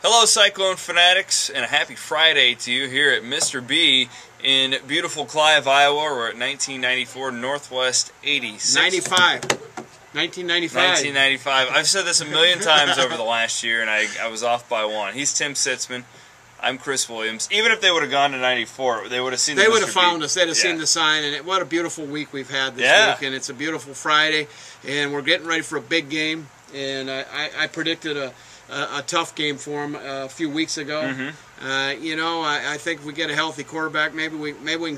Hello, Cyclone fanatics, and a happy Friday to you here at Mr. B in beautiful Clive, Iowa. We're at 1994 Northwest 86. 1995. I've said this a million times over the last year, and I was off by one. He's Tim Sitzmann. I'm Chris Williams. Even if they would have gone to 94, they would have seen. They would have found us. They'd have seen the sign, and what a beautiful week we've had this week. And it's a beautiful Friday, and we're getting ready for a big game. And I predicted a tough game for them a few weeks ago. I think if we get a healthy quarterback, maybe we can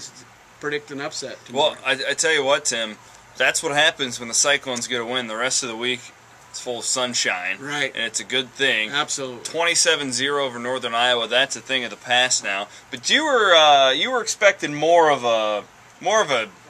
predict an upset tomorrow. Well, I tell you what, Tim, that's what happens when the Cyclones get a win. The rest of the week, it's full of sunshine. Right. And it's a good thing. Absolutely. 27-0 over Northern Iowa. That's a thing of the past now. But you were expecting more of a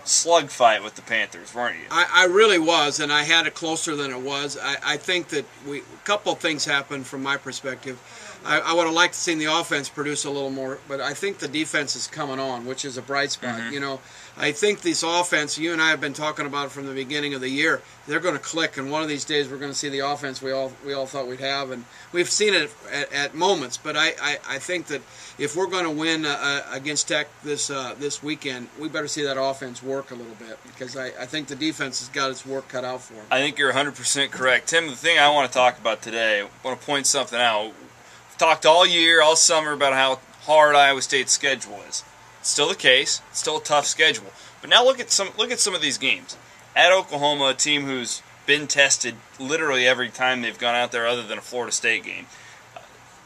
slugfight with the Panthers, weren't you? I really was, and I had it closer than it was. I think that a couple of things happened from my perspective. I would have liked to see the offense produce a little more, but I think the defense is coming on, which is a bright spot. You know, I think this offense, you and I have been talking about from the beginning of the year, they're going to click, and one of these days we're going to see the offense we all thought we'd have, and we've seen it at moments. But I think that if we're going to win against Tech this weekend, we better see that offense work a little bit, because I think the defense has got its work cut out for them. I think you're 100% correct. Tim, the thing I want to talk about today, I want to point something out. We've talked all year, all summer, about how hard Iowa State's schedule is. It's still the case. It's still a tough schedule. But now look at some of these games. At Oklahoma, a team who's been tested literally every time they've gone out there other than a Florida State game.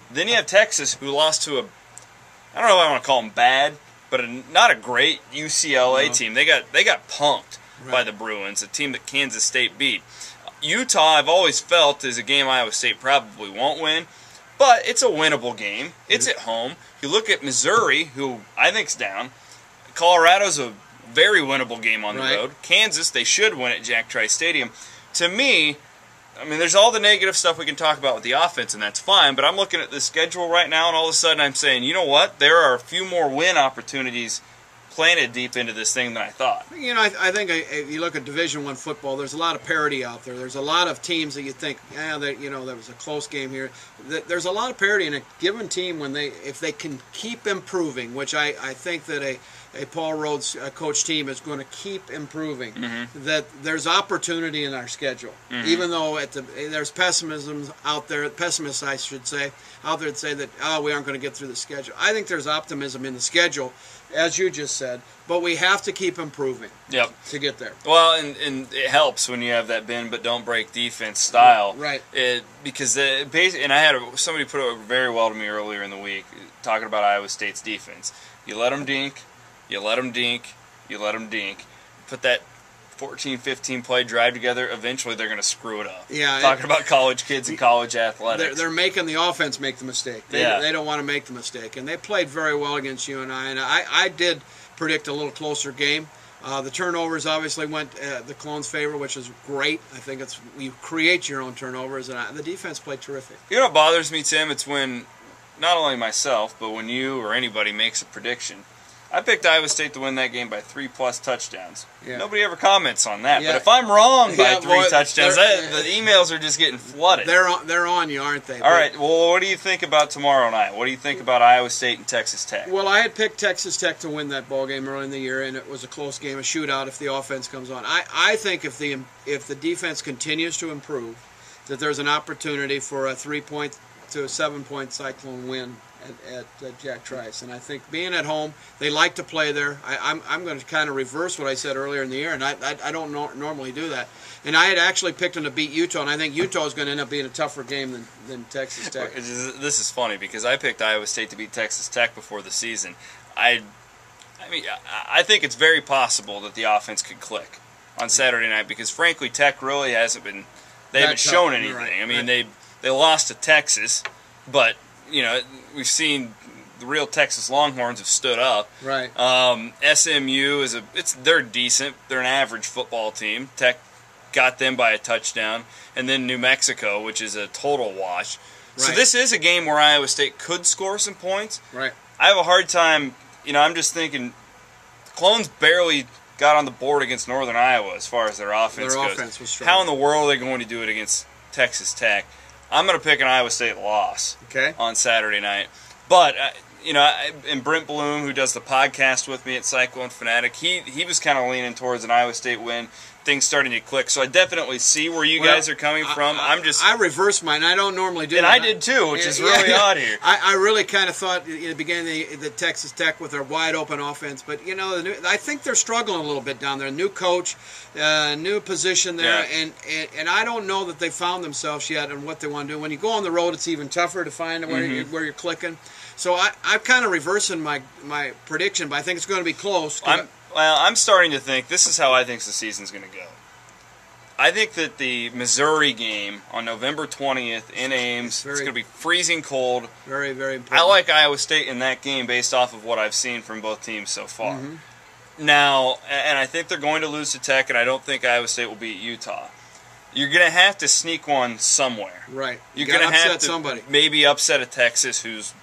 Then you have Texas, who lost to I don't know if I want to call them bad, but not a great UCLA team. They got punked by the Bruins, a team that Kansas State beat. Utah, I've always felt, is a game Iowa State probably won't win, but it's a winnable game. It's at home. You look at Missouri, who I think's down. Colorado's a very winnable game on the road. Kansas, they should win at Jack Trice Stadium. To me, I mean, there's all the negative stuff we can talk about with the offense, and that's fine, but I'm looking at the schedule right now, and all of a sudden I'm saying, you know what? There are a few more win opportunities planted deep into this thing than I thought. You know, I think if you look at Division I football, there's a lot of parity out there. There's a lot of teams that you think, there was a close game here. There's a lot of parity in a given team if they can keep improving, which I think that a Paul Rhodes coach team is going to keep improving, that there's opportunity in our schedule. Even though there's pessimism out there, pessimists I should say, out there that say that, we aren't going to get through the schedule. I think there's optimism in the schedule, as you just said, but we have to keep improving to get there. Well, and it helps when you have that bend but don't break defense style. Right. Because and I had somebody put it very well to me earlier in the week, talking about Iowa State's defense. You let them dink, you let them dink, you let them dink. Put that 14, 15 play drive together, eventually they're going to screw it up. Yeah, talking about college kids and college athletics. They're making the offense make the mistake. They don't want to make the mistake. And they played very well against you and I. And I did predict a little closer game. The turnovers obviously went the Clones' favor, which is great. I think you create your own turnovers, and the defense played terrific. You know what bothers me, Tim? It's when not only myself, but when you or anybody makes a prediction. I picked Iowa State to win that game by 3+ touchdowns. Nobody ever comments on that. But if I'm wrong by 3 touchdowns, the emails are just getting flooded. They're on you, aren't they? All right. Well, what do you think about tomorrow night? What do you think about Iowa State and Texas Tech? Well, I had picked Texas Tech to win that ball game early in the year, and it was a close game, a shootout if the offense comes on. I think if the defense continues to improve, that there's an opportunity for a 3-point to a 7-point Cyclone win at Jack Trice. And I think being at home, they like to play there. I'm going to kind of reverse what I said earlier in the year, and I don't normally do that. And I had actually picked them to beat Utah, and I think Utah is going to end up being a tougher game than Texas Tech. This is funny because I picked Iowa State to beat Texas Tech before the season. I think it's very possible that the offense could click on Saturday night because, frankly, Tech really hasn't been. They haven't shown anything. Right. I mean, they lost to Texas, but we've seen the real Texas Longhorns have stood up. Right. SMU they're decent. They're an average football team. Tech got them by a touchdown, and then New Mexico, which is a total wash. Right. So this is a game where Iowa State could score some points. Right. I have a hard time. I'm just thinking, the Clones barely got on the board against Northern Iowa as far as their offense goes. Offense was strong. How in the world are they going to do it against Texas Tech? I'm going to pick an Iowa State loss on Saturday night. But, and Brent Bloom, who does the podcast with me at Cyclone Fanatic, he was kind of leaning towards an Iowa State win. Things starting to click, so I definitely see where you guys are coming from. I reversed mine. I don't normally do and that. I did too, which is really odd here. I really kind of thought in the beginning the Texas Tech with their wide open offense, but I think they're struggling a little bit down there. New coach, new position there, and I don't know that they found themselves yet and what they want to do. When you go on the road, it's even tougher to find where you're clicking. So I'm kind of reversing my prediction, but I think it's going to be close. I'm starting to think this is how I think the season's going to go. I think that the Missouri game on November 20th in Ames, it's going to be freezing cold. Very, very important. I like Iowa State in that game based off of what I've seen from both teams so far. Now, and I think they're going to lose to Tech, and I don't think Iowa State will beat Utah. You're going to have to sneak one somewhere. Right. You're going to have to somebody. Maybe upset a Texas who's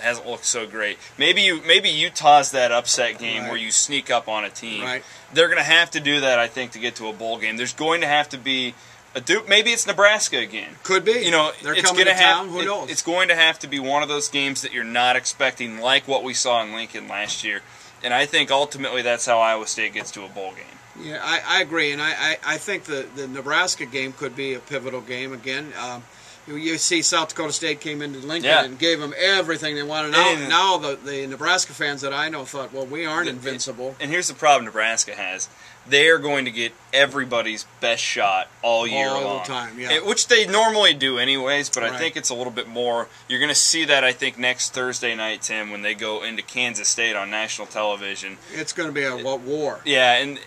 hasn't looked so great. Maybe Utah's that upset game where you sneak up on a team. Right. They're going to have to do that, I think, to get to a bowl game. There's going to have to be a Duke. Maybe it's Nebraska again. Could be. They're coming to town. Who knows? It's going to have to be one of those games that you're not expecting, like what we saw in Lincoln last year. And I think ultimately that's how Iowa State gets to a bowl game. Yeah, I agree, and I think the Nebraska game could be a pivotal game again. You see, South Dakota State came into Lincoln and gave them everything they wanted. Now the Nebraska fans that I know thought, well, we aren't invincible. And here's the problem Nebraska has. They are going to get everybody's best shot all year long. All the time, yeah. Which they normally do anyways, but I think it's a little bit more. You're going to see that, I think, next Thursday night, Tim, when they go into Kansas State on national television. It's going to be a war. Yeah, and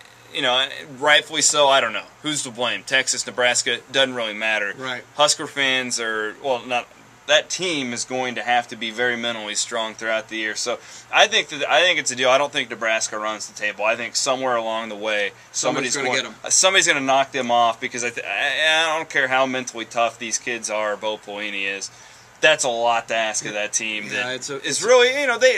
rightfully so. I don't know who's to blame. Texas, Nebraska, doesn't really matter. Right. Husker fans not. That team is going to have to be very mentally strong throughout the year. So I think it's a deal. I don't think Nebraska runs the table. I think somewhere along the way somebody's going to get them. Somebody's going to knock them off because I don't care how mentally tough these kids are. Bo Pelini is. That's a lot to ask of that team. It's really,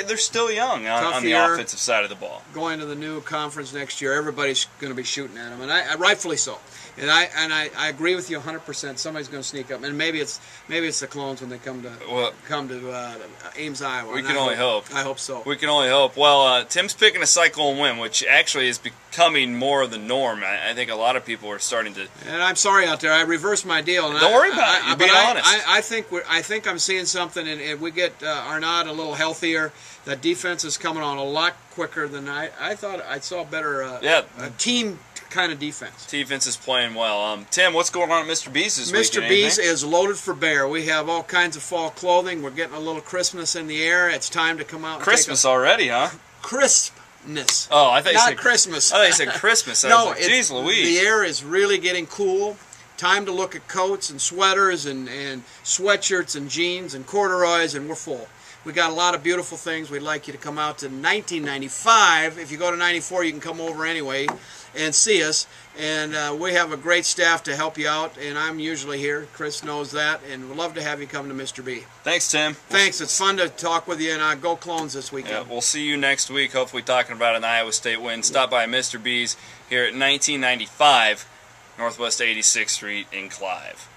they're still young on the offensive side of the ball. Going to the new conference next year, everybody's going to be shooting at them, and rightfully so. And I agree with you 100%. Somebody's going to sneak up, and maybe it's the Clones when they come to Ames, Iowa. We can only hope. I hope so. We can only hope. Well, Tim's picking a Cyclone win, which actually is becoming more of the norm. I think a lot of people are starting to. And I'm sorry out there. I reversed my deal. And don't worry about it. You're being honest. I think I'm seeing something, and we get Arnaud a little healthier. That defense is coming on a lot quicker than I thought. I saw better team kind of defense. Defense is playing well. Tim, what's going on at Mr. B's this week? Mr. B's is loaded for bear. We have all kinds of fall clothing. We're getting a little Christmas in the air. It's time to come out. And Christmas already, huh? Crispness. Oh, I thought you said not Christmas. I thought you said Christmas. No, geez Louise. The air is really getting cool. Time to look at coats and sweaters and sweatshirts and jeans and corduroys, and we're full. We got a lot of beautiful things. We'd like you to come out to 1995. If you go to 94, you can come over anyway and see us. And we have a great staff to help you out, and I'm usually here. Chris knows that, and we'd love to have you come to Mr. B. Thanks, Tim. Thanks. It's fun to talk with you, and go Clones this weekend. Yeah, we'll see you next week, hopefully talking about an Iowa State win. Stop by Mr. B's here at 1995 Northwest 86th Street in Clive.